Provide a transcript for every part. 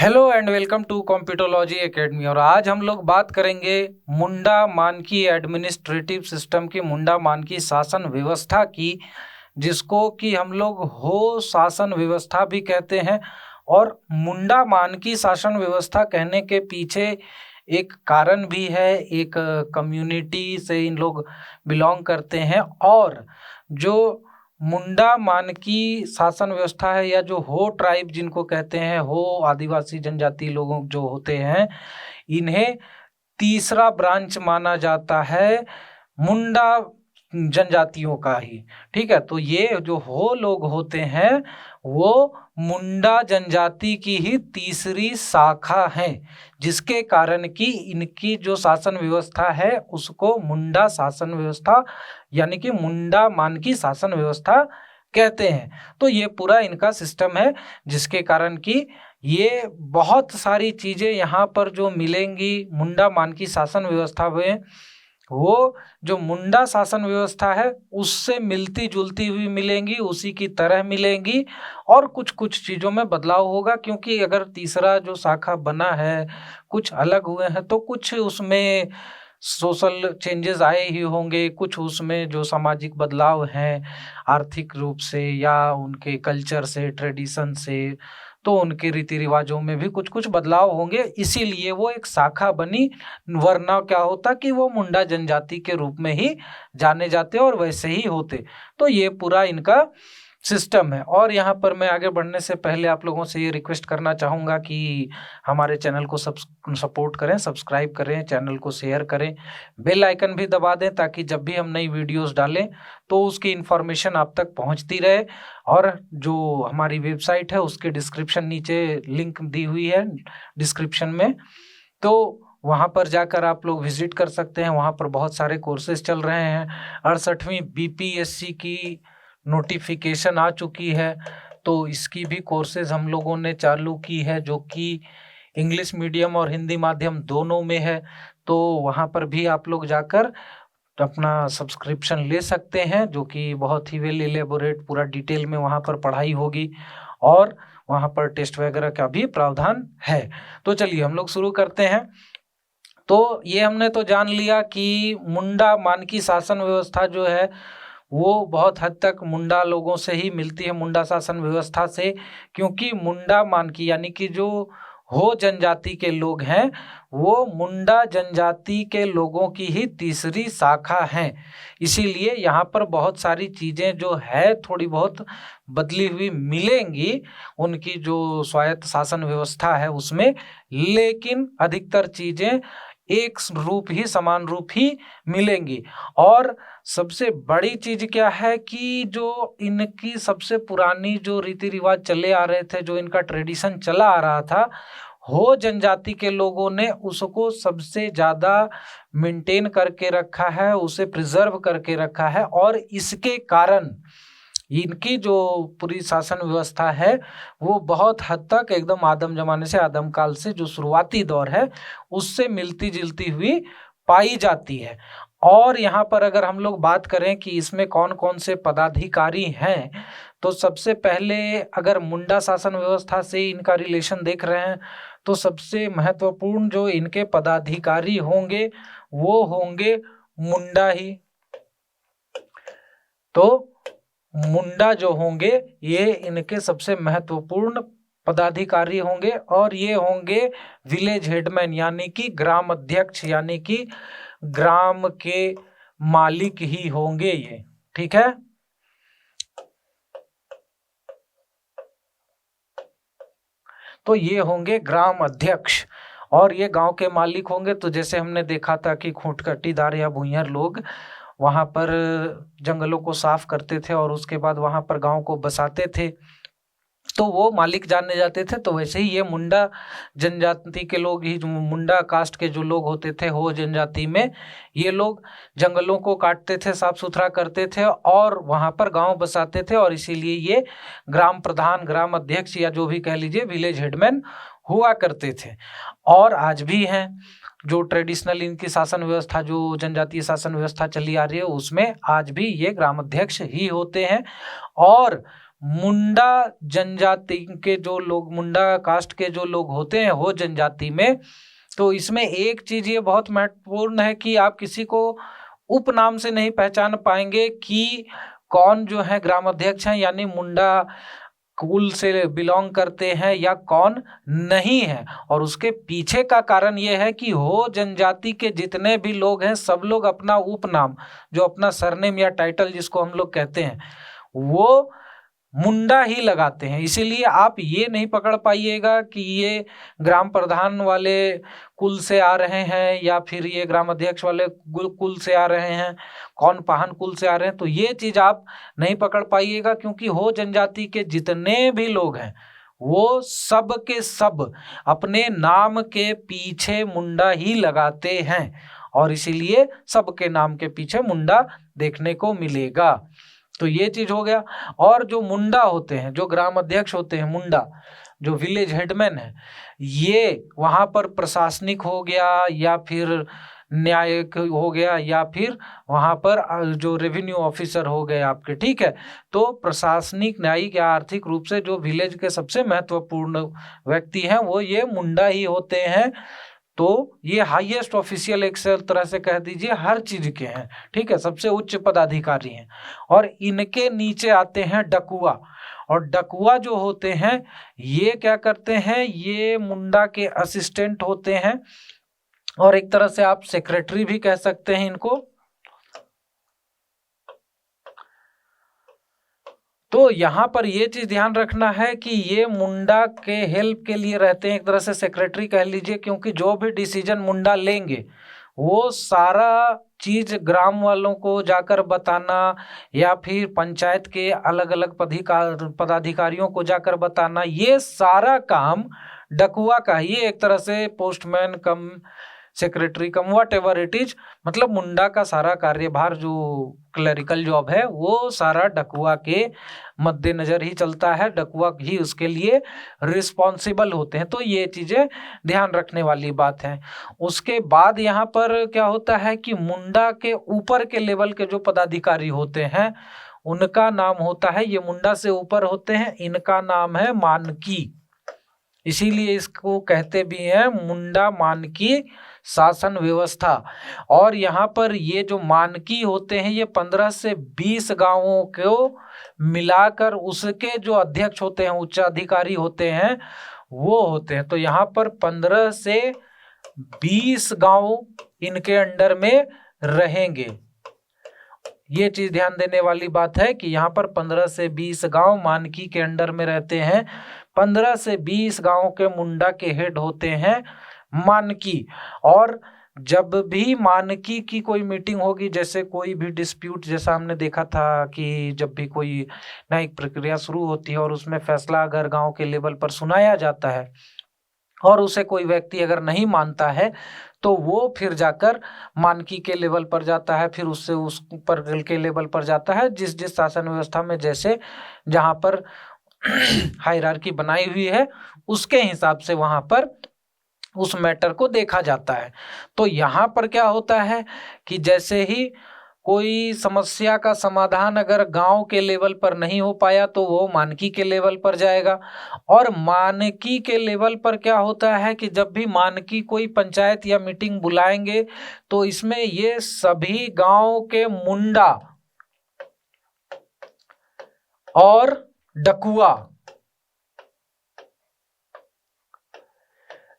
Hello and welcome to Computerology Academy. और आज हम लोग बात करेंगे मुंडा मानकी एडमिनिस्ट्रेटिव सिस्टम की, मुंडा मानकी शासन व्यवस्था की, जिसको कि हम लोग हो शासन व्यवस्था भी कहते हैं। और मुंडा मानकी शासन व्यवस्था कहने के पीछे एक कारण भी है, एक कम्युनिटी से इन लोग बिलोंग करते हैं। और जो मुंडा मानकी शासन व्यवस्था है, या जो हो ट्राइब जिनको कहते हैं, हो आदिवासी जनजाति लोगों जो होते हैं, इन्हें तीसरा ब्रांच माना जाता है मुंडा जनजातियों का ही। ठीक है, तो ये जो हो लोग होते हैं वो मुंडा जनजाति की ही तीसरी शाखा है, जिसके कारण कि इनकी जो शासन व्यवस्था है उसको मुंडा शासन व्यवस्था यानी कि मुंडा मानकी शासन व्यवस्था कहते हैं। तो ये पूरा इनका सिस्टम है, जिसके कारण कि ये बहुत सारी चीजें यहाँ पर जो मिलेंगी मुंडा मानकी शासन व्यवस्था में, वो जो मुंडा शासन व्यवस्था है उससे मिलती जुलती हुई मिलेंगी, उसी की तरह मिलेंगी। और कुछ कुछ चीज़ों में बदलाव होगा, क्योंकि अगर तीसरा जो शाखा बना है कुछ अलग हुए हैं तो कुछ उसमें सोशल चेंजेस आए ही होंगे, कुछ उसमें जो सामाजिक बदलाव हैं आर्थिक रूप से या उनके कल्चर से, ट्रेडिशन से, तो उनके रीति रिवाजों में भी कुछ कुछ बदलाव होंगे, इसीलिए वो एक शाखा बनी। वरना क्या होता कि वो मुंडा जनजाति के रूप में ही जाने जाते और वैसे ही होते। तो ये पूरा इनका सिस्टम है। और यहाँ पर मैं आगे बढ़ने से पहले आप लोगों से ये रिक्वेस्ट करना चाहूँगा कि हमारे चैनल को सपोर्ट करें, सब्सक्राइब करें, चैनल को शेयर करें, बेल आइकन भी दबा दें, ताकि जब भी हम नई वीडियोस डालें तो उसकी इन्फॉर्मेशन आप तक पहुँचती रहे। और जो हमारी वेबसाइट है उसके डिस्क्रिप्शन नीचे लिंक दी हुई है डिस्क्रिप्शन में, तो वहाँ पर जाकर आप लोग विजिट कर सकते हैं। वहाँ पर बहुत सारे कोर्सेज चल रहे हैं। 68वीं बीपीएससी की नोटिफिकेशन आ चुकी है, तो इसकी भी कोर्सेज हम लोगों ने चालू की है, जो कि इंग्लिश मीडियम और हिंदी माध्यम दोनों में है। तो वहाँ पर भी आप लोग जाकर अपना सब्सक्रिप्शन ले सकते हैं, जो कि बहुत ही वेल इलेबोरेट पूरा डिटेल में वहाँ पर पढ़ाई होगी, और वहाँ पर टेस्ट वगैरह का भी प्रावधान है। तो चलिए हम लोग शुरू करते हैं। तो ये हमने तो जान लिया कि मुंडा मानकी शासन व्यवस्था जो है वो बहुत हद तक मुंडा लोगों से ही मिलती है, मुंडा शासन व्यवस्था से। क्योंकि मुंडा मानकी यानी कि जो हो जनजाति के लोग हैं वो मुंडा जनजाति के लोगों की ही तीसरी शाखा हैं। इसीलिए यहाँ पर बहुत सारी चीज़ें जो है थोड़ी बहुत बदली हुई मिलेंगी उनकी जो स्वायत्त शासन व्यवस्था है उसमें, लेकिन अधिकतर चीज़ें एक रूप ही, समान रूप ही मिलेंगी। और सबसे बड़ी चीज क्या है कि जो इनकी सबसे पुरानी जो रीति रिवाज चले आ रहे थे, जो इनका ट्रेडिशन चला आ रहा था, हो जनजाति के लोगों ने उसको सबसे ज्यादा मेंटेन करके रखा है, उसे प्रिजर्व करके रखा है। और इसके कारण इनकी जो पूरी शासन व्यवस्था है वो बहुत हद तक एकदम आदम जमाने से, आदम काल से जो शुरुआती दौर है उससे मिलती जुलती हुई पाई जाती है। और यहाँ पर अगर हम लोग बात करें कि इसमें कौन कौन से पदाधिकारी हैं, तो सबसे पहले अगर मुंडा शासन व्यवस्था से इनका रिलेशन देख रहे हैं तो सबसे महत्वपूर्ण जो इनके पदाधिकारी होंगे वो होंगे मुंडा ही। तो मुंडा जो होंगे ये इनके सबसे महत्वपूर्ण पदाधिकारी होंगे, और ये होंगे विलेज हेडमैन यानी कि ग्राम अध्यक्ष, यानी कि ग्राम के मालिक ही होंगे ये। ठीक है, तो ये होंगे ग्राम अध्यक्ष और ये गांव के मालिक होंगे। तो जैसे हमने देखा था कि खूंटकटीदार या भूंइयर लोग वहां पर जंगलों को साफ करते थे और उसके बाद वहां पर गांव को बसाते थे, तो वो मालिक जाने जाते थे। तो वैसे ही ये मुंडा जनजाति के लोग ही, जो मुंडा कास्ट के जो लोग होते थे हो जनजाति में, ये लोग जंगलों को काटते थे, साफ सुथरा करते थे और वहां पर गांव बसाते थे। और इसीलिए ये ग्राम प्रधान, ग्राम अध्यक्ष या जो भी कह लीजिए विलेज हेडमैन हुआ करते थे, और आज भी हैं। जो ट्रेडिशनल इनकी शासन व्यवस्था, जो जनजातीय शासन व्यवस्था चली आ रही है, उसमें आज भी ये ग्राम अध्यक्ष ही होते हैं। और मुंडा जनजाति के जो लोग, मुंडा कास्ट के जो लोग होते हैं हो जनजाति में, तो इसमें एक चीज ये बहुत महत्वपूर्ण है कि आप किसी को उपनाम से नहीं पहचान पाएंगे कि कौन जो है ग्राम अध्यक्ष हैं, यानी मुंडा कुल से बिलोंग करते हैं या कौन नहीं है। और उसके पीछे का कारण यह है कि हो जनजाति के जितने भी लोग हैं सब लोग अपना उपनाम, जो अपना सरनेम या टाइटल जिसको हम लोग कहते हैं, वो मुंडा ही लगाते हैं। इसीलिए आप ये नहीं पकड़ पाइएगा कि ये ग्राम प्रधान वाले कुल से आ रहे हैं या फिर ये ग्राम अध्यक्ष वाले कुल से आ रहे हैं, कौन पाहन कुल से आ रहे हैं, तो ये चीज आप नहीं पकड़ पाइएगा, क्योंकि हो जनजाति के जितने भी लोग हैं वो सब के सब अपने नाम के पीछे मुंडा ही लगाते हैं, और इसीलिए सबके नाम के पीछे मुंडा देखने को मिलेगा। तो ये चीज हो गया। और जो मुंडा होते हैं, जो ग्राम अध्यक्ष होते हैं मुंडा, जो विलेज हेडमैन है, ये वहां पर प्रशासनिक हो गया या फिर न्यायिक हो गया या फिर वहां पर जो रेवेन्यू ऑफिसर हो गए आपके, ठीक है। तो प्रशासनिक, न्यायिक या आर्थिक रूप से जो विलेज के सबसे महत्वपूर्ण व्यक्ति हैं वो ये मुंडा ही होते हैं। तो ये हाईएस्ट ऑफिशियल एक तरह से कह दीजिए हर चीज के हैं, ठीक है, सबसे उच्च पदाधिकारी हैं। और इनके नीचे आते हैं डकुआ, और डकुआ जो होते हैं ये क्या करते हैं, ये मुंडा के असिस्टेंट होते हैं, और एक तरह से आप सेक्रेटरी भी कह सकते हैं इनको। तो यहाँ पर ये चीज ध्यान रखना है कि ये मुंडा के हेल्प के लिए रहते हैं, एक तरह से सेक्रेटरी कह लीजिए, क्योंकि जो भी डिसीजन मुंडा लेंगे वो सारा चीज ग्राम वालों को जाकर बताना या फिर पंचायत के अलग अलग पदाधिकारियों को जाकर बताना, ये सारा काम डकुआ का ही, एक तरह से postman come secretary come what ever it is, मतलब मुंडा का सारा कार्यभार जो क्लरिकल जॉब है वो सारा डकुआ के मद्देनजर ही चलता है, डकुआ ही उसके लिए रिस्पॉन्सिबल होते हैं। तो ये चीजें ध्यान रखने वाली बात है। उसके बाद यहाँ पर क्या होता है कि मुंडा के ऊपर के लेवल के जो पदाधिकारी होते हैं उनका नाम होता है, ये मुंडा से ऊपर होते हैं, इनका नाम है मानकी। इसीलिए इसको कहते भी हैं मुंडा मानकी शासन व्यवस्था। और यहाँ पर ये जो मानकी होते हैं ये 15 से 20 गांवों को मिलाकर उसके जो अध्यक्ष होते हैं, उच्चाधिकारी होते हैं, वो होते हैं। तो यहाँ पर 15 से 20 गांव इनके अंडर में रहेंगे। ये चीज ध्यान देने वाली बात है कि यहाँ पर 15 से 20 गांव मानकी के अंडर में रहते हैं। 15 से 20 गांव के मुंडा के हेड होते हैं मानकी। और जब भी मानकी की कोई मीटिंग होगी, जैसे कोई भी डिस्प्यूट, जैसा हमने देखा था कि जब भी कोई न्यायिक प्रक्रिया शुरू होती है और उसमें फैसला अगर गांव के लेवल पर सुनाया जाता है और उसे कोई व्यक्ति अगर नहीं मानता है तो वो फिर जाकर मानकी के लेवल पर जाता है, फिर उससे उस पर के लेवल पर जाता है, जिस जिस शासन व्यवस्था में जैसे जहाँ पर हायरार्की बनाई हुई है उसके हिसाब से वहां पर उस मैटर को देखा जाता है। तो यहाँ पर क्या होता है कि जैसे ही कोई समस्या का समाधान अगर गांव के लेवल पर नहीं हो पाया तो वो मानकी के लेवल पर जाएगा। और मानकी के लेवल पर क्या होता है कि जब भी मानकी कोई पंचायत या मीटिंग बुलाएंगे तो इसमें ये सभी गांव के मुंडा और डकुआ,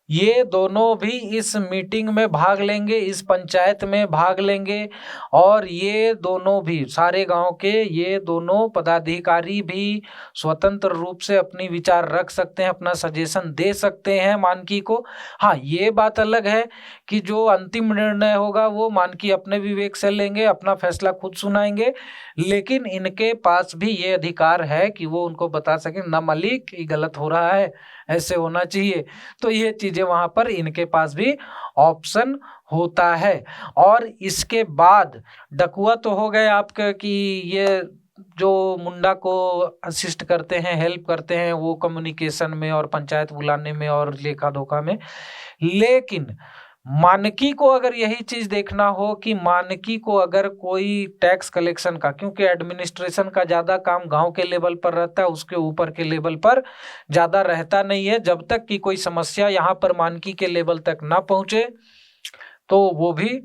ये दोनों भी इस मीटिंग में भाग लेंगे, इस पंचायत में भाग लेंगे। और ये दोनों भी, सारे गांव के ये दोनों पदाधिकारी भी स्वतंत्र रूप से अपनी विचार रख सकते हैं, अपना सजेशन दे सकते हैं मानकी को। हाँ, ये बात अलग है कि जो अंतिम निर्णय होगा वो मानकी अपने विवेक से लेंगे, अपना फैसला खुद सुनाएंगे, लेकिन इनके पास भी ये अधिकार है कि वो उनको बता सकें ना मलिक ये गलत हो रहा है, ऐसे होना चाहिए। तो ये चीजें वहां पर इनके पास भी ऑप्शन होता है। और इसके बाद डकुआ तो हो गए आपके कि ये जो मुंडा को असिस्ट करते हैं, हेल्प करते हैं वो कम्युनिकेशन में और पंचायत बुलाने में और लेखा धोखा में। लेकिन मानकी को अगर यही चीज देखना हो कि मानकी को अगर कोई टैक्स कलेक्शन का, क्योंकि एडमिनिस्ट्रेशन का ज्यादा काम गांव के लेवल पर रहता है, उसके ऊपर के लेवल पर ज्यादा रहता नहीं है, जब तक कि कोई समस्या यहाँ पर मानकी के लेवल तक ना पहुंचे तो वो भी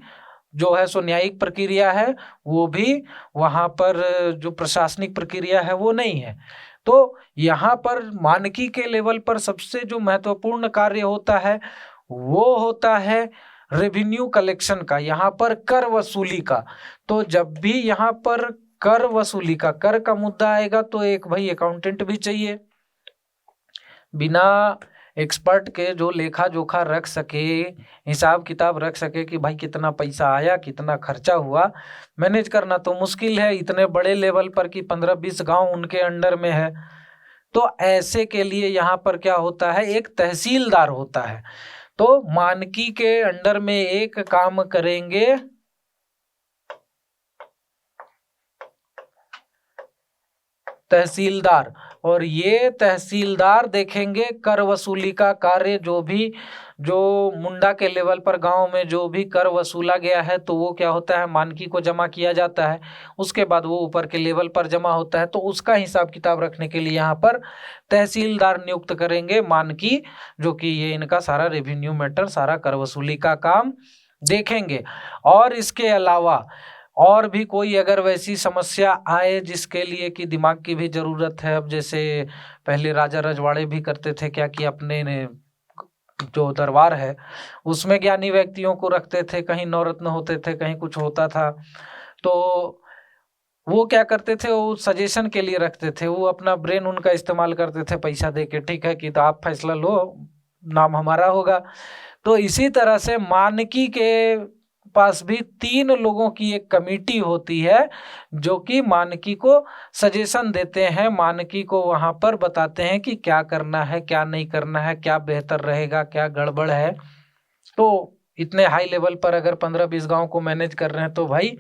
जो है सो न्यायिक प्रक्रिया है, वो भी वहां पर जो प्रशासनिक प्रक्रिया है वो नहीं है। तो यहाँ पर मानकी के लेवल पर सबसे जो महत्वपूर्ण कार्य होता है वो होता है रेवेन्यू कलेक्शन का, यहाँ पर कर वसूली का। तो जब भी यहाँ पर कर वसूली का, कर का मुद्दा आएगा तो एक भाई अकाउंटेंट भी चाहिए। बिना एक्सपर्ट के जो लेखा जोखा रख सके, हिसाब किताब रख सके कि भाई कितना पैसा आया कितना खर्चा हुआ, मैनेज करना तो मुश्किल है इतने बड़े लेवल पर कि 15-20 गांव उनके अंडर में है। तो ऐसे के लिए यहाँ पर क्या होता है, एक तहसीलदार होता है। तो मानकी के अंडर में एक काम करेंगे तहसीलदार, और ये तहसीलदार देखेंगे कर वसूली का कार्य, जो मुंडा के लेवल पर गांव में जो भी कर वसूला गया है तो वो क्या होता है मानकी को जमा किया जाता है, उसके बाद वो ऊपर के लेवल पर जमा होता है। तो उसका हिसाब किताब रखने के लिए यहाँ पर तहसीलदार नियुक्त करेंगे मानकी, जो कि ये इनका सारा रेवेन्यू मैटर, सारा कर वसूली का काम देखेंगे। और इसके अलावा और भी कोई अगर वैसी समस्या आए जिसके लिए कि दिमाग की भी जरूरत है, अब जैसे पहले राजा रजवाड़े भी करते थे क्या कि अपने ने जो दरबार है उसमें ज्ञानी व्यक्तियों को रखते थे, कहीं नवरत्न होते थे, कहीं कुछ होता था, तो वो क्या करते थे, वो सजेशन के लिए रखते थे, वो अपना ब्रेन उनका इस्तेमाल करते थे पैसा दे के, ठीक है कि तो आप फैसला लो, नाम हमारा होगा। तो इसी तरह से मानकी के पास भी 3 लोगों की एक कमेटी होती है जो कि मानकी को सजेशन देते हैं, मानकी को वहां पर बताते हैं कि क्या करना है क्या नहीं करना है, क्या बेहतर रहेगा क्या गड़बड़ है। तो इतने हाई लेवल पर अगर 15-20 गांव को मैनेज कर रहे हैं तो भाई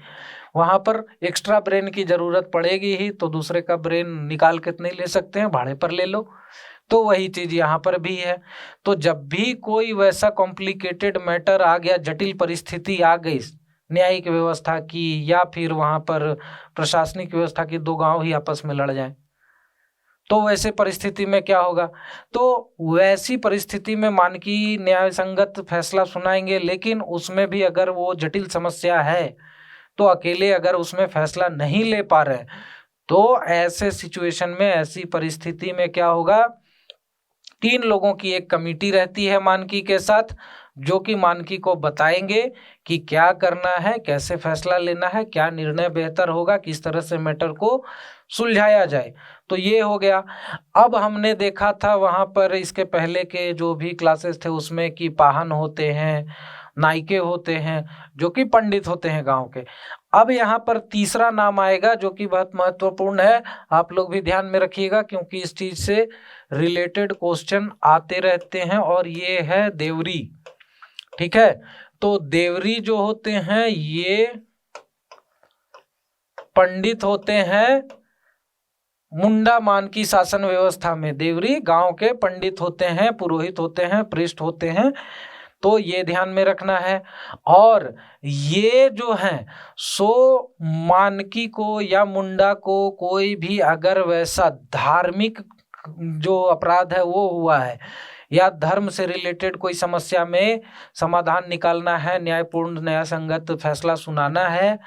वहां पर एक्स्ट्रा ब्रेन की जरूरत पड़ेगी ही, तो दूसरे का ब्रेन निकाल के नहीं ले सकते हैं, भाड़े पर ले लो। तो वही चीज यहाँ पर भी है। तो जब भी कोई वैसा कॉम्प्लिकेटेड मैटर आ गया, जटिल परिस्थिति आ गई न्यायिक व्यवस्था की या फिर वहां पर प्रशासनिक व्यवस्था की, 2 गांव ही आपस में लड़ जाएं, तो वैसे परिस्थिति में क्या होगा, तो वैसी परिस्थिति में मानकी न्याय संगत फैसला सुनाएंगे, लेकिन उसमें भी अगर वो जटिल समस्या है तो अकेले अगर उसमें फैसला नहीं ले पा रहे, तो ऐसे सिचुएशन में, ऐसी परिस्थिति में क्या होगा, 3 लोगों की एक कमेटी रहती है मानकी के साथ, जो कि मानकी को बताएंगे कि क्या करना है, कैसे फैसला लेना है, क्या निर्णय बेहतर होगा, किस तरह से मैटर को सुलझाया जाए। तो ये हो गया। अब हमने देखा था वहां पर इसके पहले के जो भी क्लासेस थे उसमें कि पाहन होते हैं, नायके होते हैं, जो कि पंडित होते हैं गांव के। अब यहाँ पर तीसरा नाम आएगा जो कि बहुत महत्वपूर्ण है, आप लोग भी ध्यान में रखिएगा क्योंकि इस चीज से रिलेटेड क्वेश्चन आते रहते हैं, और ये है देवरी। ठीक है, तो देवरी जो होते हैं ये पंडित होते हैं मुंडा मानकी शासन व्यवस्था में। देवरी गांव के पंडित होते हैं, पुरोहित होते हैं, प्रीस्ट होते हैं, तो ये ध्यान में रखना है। और ये जो हैं सो मानकी को या मुंडा को कोई भी अगर वैसा धार्मिक जो अपराध है वो हुआ है या धर्म से रिलेटेड कोई समस्या में समाधान निकालना है, न्यायपूर्ण न्याय संगत फैसला सुनाना है,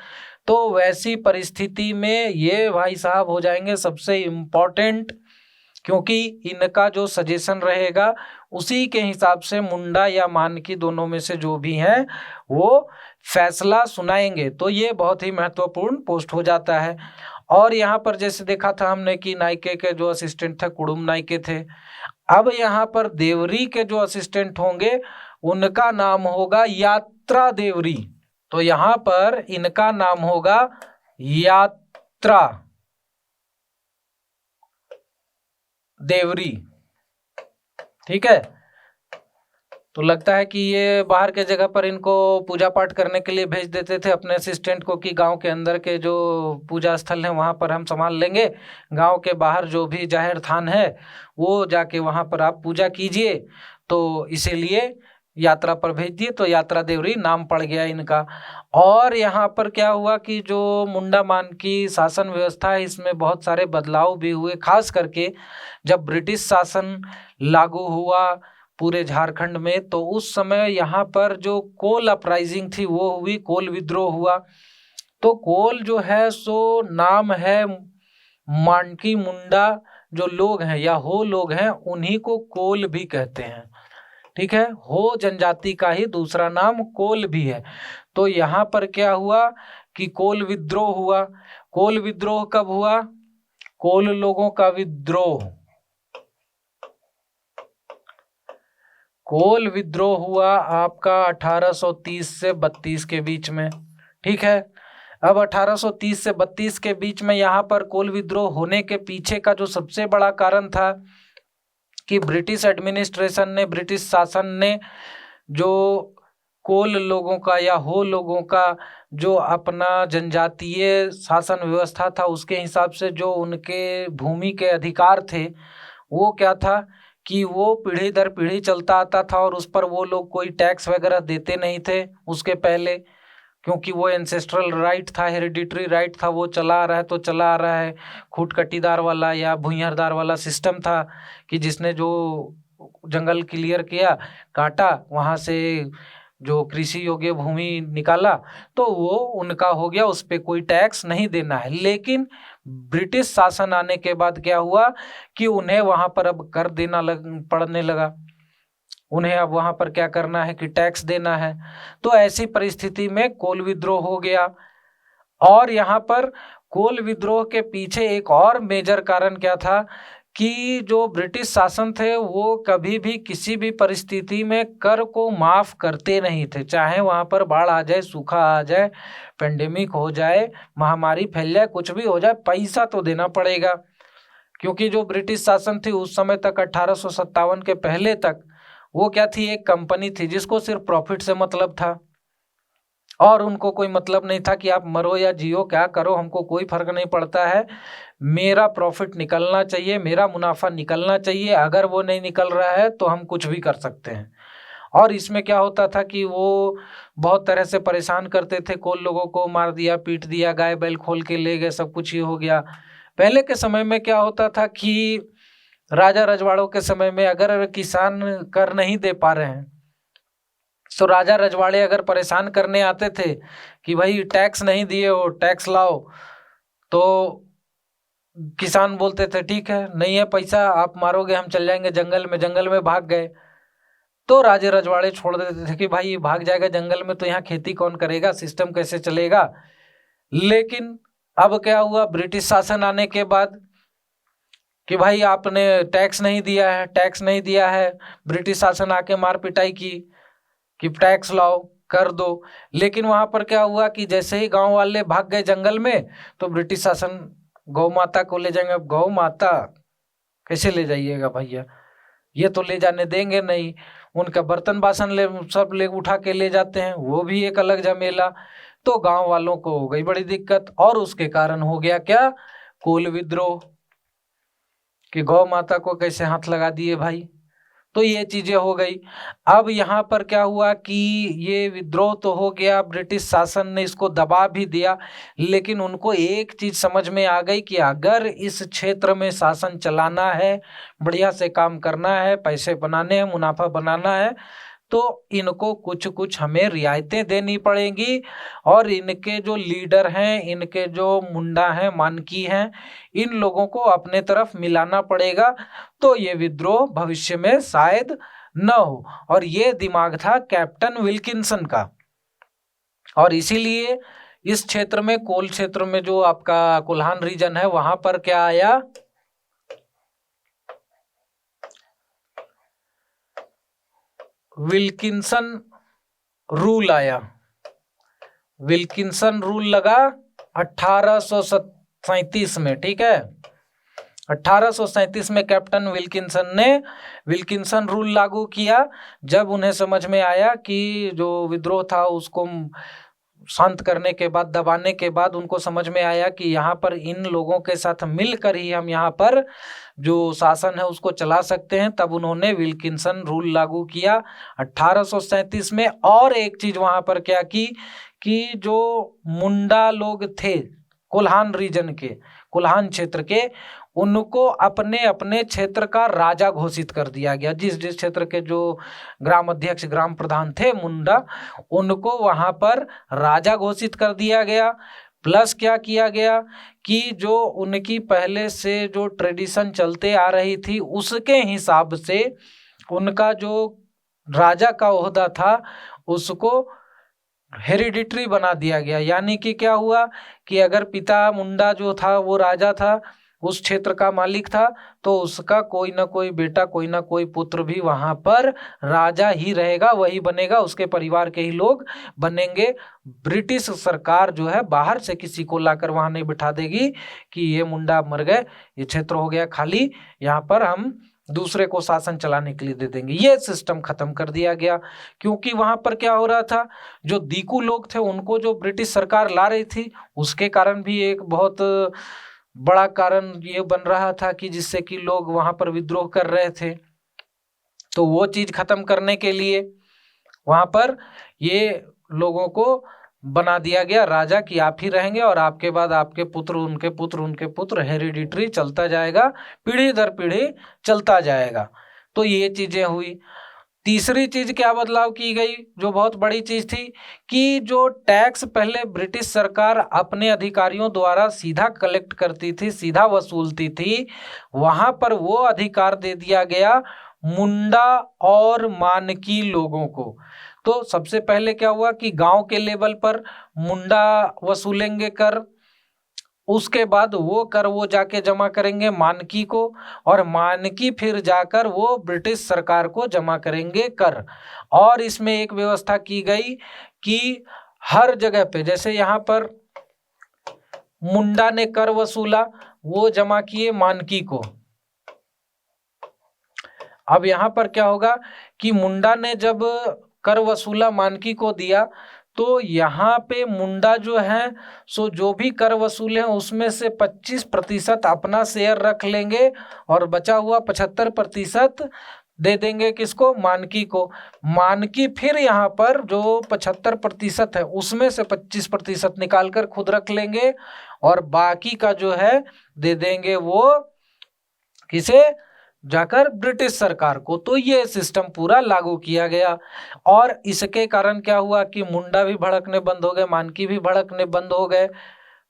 तो वैसी परिस्थिति में ये भाई साहब हो जाएंगे सबसे इम्पोर्टेंट, क्योंकि इनका जो सजेशन रहेगा उसी के हिसाब से मुंडा या मानकी दोनों में से जो भी हैं वो फैसला सुनाएंगे। तो ये बहुत ही महत्वपूर्ण पोस्ट हो जाता है। और यहाँ पर जैसे देखा था हमने कि नायके के जो असिस्टेंट थे कुड़ुम नायके थे, अब यहाँ पर देवरी के जो असिस्टेंट होंगे उनका नाम होगा यात्रा देवरी। तो यहाँ पर इनका नाम होगा यात्रा देवरी। ठीक है, तो लगता है कि ये बाहर के जगह पर इनको पूजा पाठ करने के लिए भेज देते थे अपने असिस्टेंट को कि गांव के अंदर के जो पूजा स्थल हैं वहां पर हम संभाल लेंगे, गांव के बाहर जो भी जाहिर थान है वो जाके वहां पर आप पूजा कीजिए। तो इसीलिए यात्रा पर भेज दिए, तो यात्रा देवरी नाम पड़ गया इनका। और यहाँ पर क्या हुआ कि जो मुंडा मानकी शासन व्यवस्था है इसमें बहुत सारे बदलाव भी हुए, खास करके जब ब्रिटिश शासन लागू हुआ पूरे झारखंड में, तो उस समय यहाँ पर जो कोल अपराइजिंग थी वो हुई, कोल विद्रोह हुआ। तो कोल जो है सो नाम है मानकी मुंडा जो लोग हैं या हो लोग हैं उन्हीं को कोल भी कहते हैं, ठीक है। हो जनजाति का ही दूसरा नाम कोल भी है। तो यहाँ पर क्या हुआ कि कोल विद्रोह हुआ। कोल विद्रोह कब हुआ? कोल लोगों का विद्रोह, कोल विद्रोह हुआ आपका 1830 से 32 के बीच में, ठीक है। अब 1830 से 32 के बीच में यहाँ पर कोल विद्रोह होने के पीछे का जो सबसे बड़ा कारण था कि ब्रिटिश एडमिनिस्ट्रेशन ने, ब्रिटिश शासन ने जो कोल लोगों का या हो लोगों का जो अपना जनजातीय शासन व्यवस्था था उसके हिसाब से जो उनके भूमि के अधिकार थे वो क्या था कि वो पीढ़ी दर पीढ़ी चलता आता था और उस पर वो लोग कोई टैक्स वगैरह देते नहीं थे उसके पहले, क्योंकि वो एंसेस्ट्रल राइट था, हेरिडिटरी राइट था, वो चला आ रहा है तो चला आ रहा है। खूट कटीदार वाला या भूइयारदार वाला सिस्टम था कि जिसने जो जंगल क्लियर किया, काटा, वहाँ से जो कृषि योग्य भूमि निकाला तो वो उनका हो गया, उस पर कोई टैक्स नहीं देना है। लेकिन ब्रिटिश शासन आने के बाद क्या हुआ कि उन्हें वहाँ पर अब कर देना पड़ने लगा, उन्हें अब वहां पर क्या करना है कि टैक्स देना है। तो ऐसी परिस्थिति में कोल विद्रोह हो गया। और यहाँ पर कोल विद्रोह के पीछे एक और मेजर कारण क्या था कि जो ब्रिटिश शासन थे वो कभी भी किसी भी परिस्थिति में कर को माफ करते नहीं थे, चाहे वहां पर बाढ़ आ जाए, सूखा आ जाए, पेंडेमिक हो जाए, महामारी फैल जाए, कुछ भी हो जाए, पैसा तो देना पड़ेगा। क्योंकि जो ब्रिटिश शासन थी उस समय तक 1857 के पहले तक वो क्या थी, एक कंपनी थी जिसको सिर्फ प्रॉफिट से मतलब था और उनको कोई मतलब नहीं था कि आप मरो या जियो, क्या करो, हमको कोई फर्क नहीं पड़ता है, मेरा प्रॉफिट निकलना चाहिए, मेरा मुनाफा निकलना चाहिए, अगर वो नहीं निकल रहा है तो हम कुछ भी कर सकते हैं। और इसमें क्या होता था कि वो बहुत तरह से परेशान करते थे, कोल लोगों को मार दिया, पीट दिया, गाय बैल खोल के ले गए, सब कुछ ही हो गया। पहले के समय में क्या होता था कि राजा रजवाड़ों के समय में अगर किसान कर नहीं दे पा रहे हैं तो राजा रजवाड़े अगर परेशान करने आते थे कि भाई टैक्स नहीं दिए हो, टैक्स लाओ, तो किसान बोलते थे ठीक है, नहीं है पैसा, आप मारोगे हम चल जाएंगे जंगल में। जंगल में भाग गए तो राजे रजवाड़े छोड़ देते थे कि भाई भाग जाएगा जंगल में तो यहाँ खेती कौन करेगा, सिस्टम कैसे चलेगा। लेकिन अब क्या हुआ ब्रिटिश शासन आने के बाद कि भाई आपने टैक्स नहीं दिया है, टैक्स नहीं दिया है, ब्रिटिश शासन आके मार पिटाई की कि टैक्स लाओ, कर दो। लेकिन वहां पर क्या हुआ कि जैसे ही गांव वाले भाग गए जंगल में तो ब्रिटिश शासन गौ माता को ले जाएंगे। अब गौ माता कैसे ले जाइएगा भैया, ये तो ले जाने देंगे नहीं। उनका बर्तन बासन सब ले उठा के ले जाते हैं, वो भी एक अलग झमेला। तो गांव वालों को हो गई बड़ी दिक्कत और उसके कारण हो गया क्या, कोल विद्रोह, कि गौ माता को कैसे हाथ लगा दिए भाई। तो ये चीजें हो गई। अब यहाँ पर क्या हुआ कि ये विद्रोह तो हो गया, ब्रिटिश शासन ने इसको दबा भी दिया, लेकिन उनको एक चीज समझ में आ गई कि अगर इस क्षेत्र में शासन चलाना है, बढ़िया से काम करना है, पैसे बनाने हैं, मुनाफा बनाना है, तो इनको कुछ कुछ हमें रियायतें देनी पड़ेंगी और इनके जो लीडर हैं, इनके जो मुंडा हैं, मानकी हैं, इन लोगों को अपने तरफ मिलाना पड़ेगा, तो ये विद्रोह भविष्य में शायद न हो। और ये दिमाग था कैप्टन विल्किंसन का। और इसीलिए इस क्षेत्र में, कोल क्षेत्र में, जो आपका कोल्हान रीजन है, वहां पर क्या आया, विल्किंसन रूल आया। विल्किंसन रूल लगा 1837 में, ठीक है। 1837 में कैप्टन विल्किंसन ने विल्किंसन रूल लागू किया, जब उन्हें समझ में आया कि जो विद्रोह था उसको शांत करने के बाद, दबाने के बाद उनको समझ में आया कि यहाँ पर इन लोगों के साथ मिलकर ही हम यहाँ पर जो शासन है उसको चला सकते हैं। तब उन्होंने विल्किंसन रूल लागू किया 1837 में। और एक चीज वहां पर क्या की कि जो मुंडा लोग थे कोल्हान रीजन के, कोल्हान क्षेत्र के, उनको अपने अपने क्षेत्र का राजा घोषित कर दिया गया। जिस जिस क्षेत्र के जो ग्राम अध्यक्ष, ग्राम प्रधान थे मुंडा, उनको वहां पर राजा घोषित कर दिया गया। प्लस क्या किया गया कि जो उनकी पहले से जो ट्रेडिशन चलते आ रही थी उसके हिसाब से उनका जो राजा का ओहदा था उसको हेरिडिटरी बना दिया गया। यानी कि क्या हुआ कि अगर पिता मुंडा जो था वो राजा था, उस क्षेत्र का मालिक था, तो उसका कोई ना कोई बेटा, कोई ना कोई पुत्र भी वहां पर राजा ही रहेगा, वही बनेगा, उसके परिवार के ही लोग बनेंगे। ब्रिटिश सरकार जो है बाहर से किसी को लाकर वहां नहीं बिठा देगी कि ये मुंडा मर गए, ये क्षेत्र हो गया खाली, यहाँ पर हम दूसरे को शासन चलाने के लिए दे देंगे। ये सिस्टम खत्म कर दिया गया। क्योंकि वहां पर क्या हो रहा था, जो दीकू लोग थे उनको जो ब्रिटिश सरकार ला रही थी, उसके कारण भी एक बहुत बड़ा कारण ये बन रहा था कि जिससे कि लोग वहां पर विद्रोह कर रहे थे। तो वो चीज खत्म करने के लिए वहां पर ये लोगों को बना दिया गया राजा कि आप ही रहेंगे और आपके बाद आपके पुत्र, उनके पुत्र, उनके पुत्र, हेरिडिटरी चलता जाएगा, पीढ़ी दर पीढ़ी चलता जाएगा। तो ये चीजें हुई। तीसरी चीज क्या बदलाव की गई, जो बहुत बड़ी चीज थी, कि जो टैक्स पहले ब्रिटिश सरकार अपने अधिकारियों द्वारा सीधा कलेक्ट करती थी, सीधा वसूलती थी, वहां पर वो अधिकार दे दिया गया मुंडा और मानकी लोगों को। तो सबसे पहले क्या हुआ कि गांव के लेवल पर मुंडा वसूलेंगे कर, उसके बाद वो कर वो जाके जमा करेंगे मानकी को, और मानकी फिर जाकर वो ब्रिटिश सरकार को जमा करेंगे कर। और इसमें एक व्यवस्था की गई कि हर जगह पे, जैसे यहाँ पर मुंडा ने कर वसूला, वो जमा किए मानकी को। अब यहाँ पर क्या होगा कि मुंडा ने जब कर वसूला मानकी को दिया, तो यहाँ पे मुंडा जो है सो जो भी कर वसूले हैं उसमें से 25% अपना शेयर रख लेंगे और बचा हुआ 75% दे देंगे किसको, मानकी को। मानकी फिर यहाँ पर जो 75% है उसमें से 25% निकाल कर खुद रख लेंगे और बाकी का जो है दे देंगे वो किसे, जाकर ब्रिटिश सरकार को। तो ये सिस्टम पूरा लागू किया गया। और इसके कारण क्या हुआ कि मुंडा भी भड़कने बंद हो गए, मानकी भी भड़कने बंद हो गए।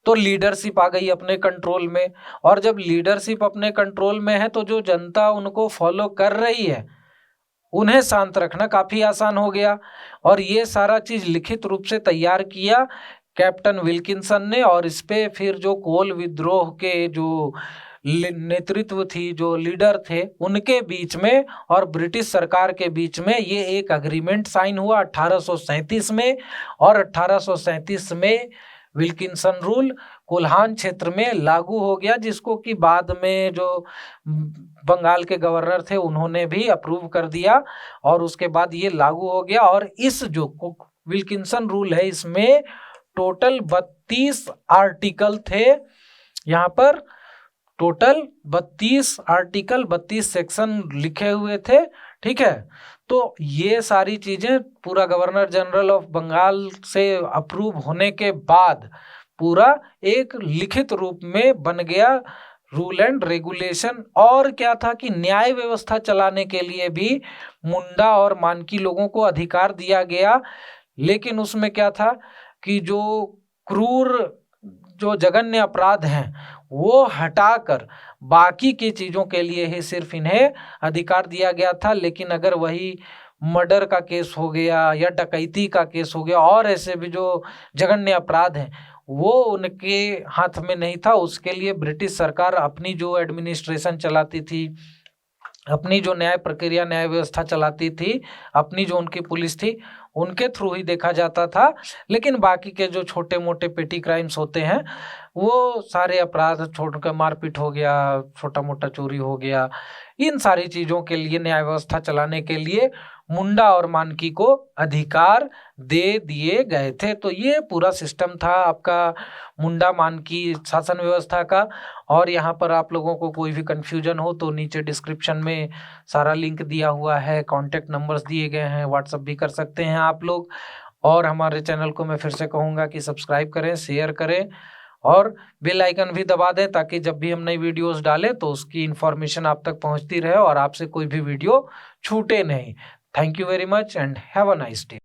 तो लीडरशिप आ गई अपने कंट्रोल में। और जब लीडरशिप अपने कंट्रोल में है तो जो जनता उनको फॉलो कर रही है उन्हें शांत रखना काफी आसान हो गया। और ये सारा चीज लिखित रूप से तैयार किया कैप्टन विल्किंसन ने। और इस पे फिर जो कोल विद्रोह के जो नेतृत्व थी, जो लीडर थे, उनके बीच में और ब्रिटिश सरकार के बीच में ये एक अग्रीमेंट साइन हुआ 1837 में। और 1837 में विल्किंसन रूल कोल्हान क्षेत्र में लागू हो गया, जिसको कि बाद में जो बंगाल के गवर्नर थे उन्होंने भी अप्रूव कर दिया और उसके बाद ये लागू हो गया। और इस जो विल्किंसन रूल है इसमें टोटल 32 आर्टिकल थे। यहाँ पर टोटल 32 आर्टिकल, 32 सेक्शन लिखे हुए थे। ठीक है, तो ये सारी चीजें पूरा गवर्नर जनरल ऑफ बंगाल से अप्रूव होने के बाद पूरा एक लिखित रूप में बन गया रूल एंड रेगुलेशन। और क्या था कि न्याय व्यवस्था चलाने के लिए भी मुंडा और मानकी लोगों को अधिकार दिया गया। लेकिन उसमें क्या था कि जो क्रूर, जो जघन्य अपराध हैं वो हटाकर बाकी की चीजों के लिए ही सिर्फ इन्हें अधिकार दिया गया था। लेकिन अगर वही मर्डर का केस हो गया या डकैती का केस हो गया और ऐसे भी जो जघन्य अपराध हैं वो उनके हाथ में नहीं था। उसके लिए ब्रिटिश सरकार अपनी जो एडमिनिस्ट्रेशन चलाती थी, अपनी जो न्याय प्रक्रिया, न्याय व्यवस्था चलाती थी, अपनी जो उनकी पुलिस थी, उनके थ्रू ही देखा जाता था। लेकिन बाकी के जो छोटे मोटे पेटी क्राइम्स होते हैं वो सारे अपराध, छोटा मारपीट हो गया, छोटा मोटा चोरी हो गया, इन सारी चीज़ों के लिए न्याय व्यवस्था चलाने के लिए मुंडा और मानकी को अधिकार दे दिए गए थे। तो ये पूरा सिस्टम था आपका मुंडा मानकी शासन व्यवस्था का। और यहाँ पर आप लोगों को कोई भी कंफ्यूजन हो तो नीचे डिस्क्रिप्शन में सारा लिंक दिया हुआ है, कॉन्टेक्ट नंबर्स दिए गए हैं, व्हाट्सअप भी कर सकते हैं आप लोग। और हमारे चैनल को मैं फिर से कहूँगा कि सब्सक्राइब करें, शेयर करें और बेल आइकन भी दबा दें, ताकि जब भी हम नई वीडियोस डालें तो उसकी इन्फॉर्मेशन आप तक पहुंचती रहे और आपसे कोई भी वीडियो छूटे नहीं। Thank you very much and have a nice day.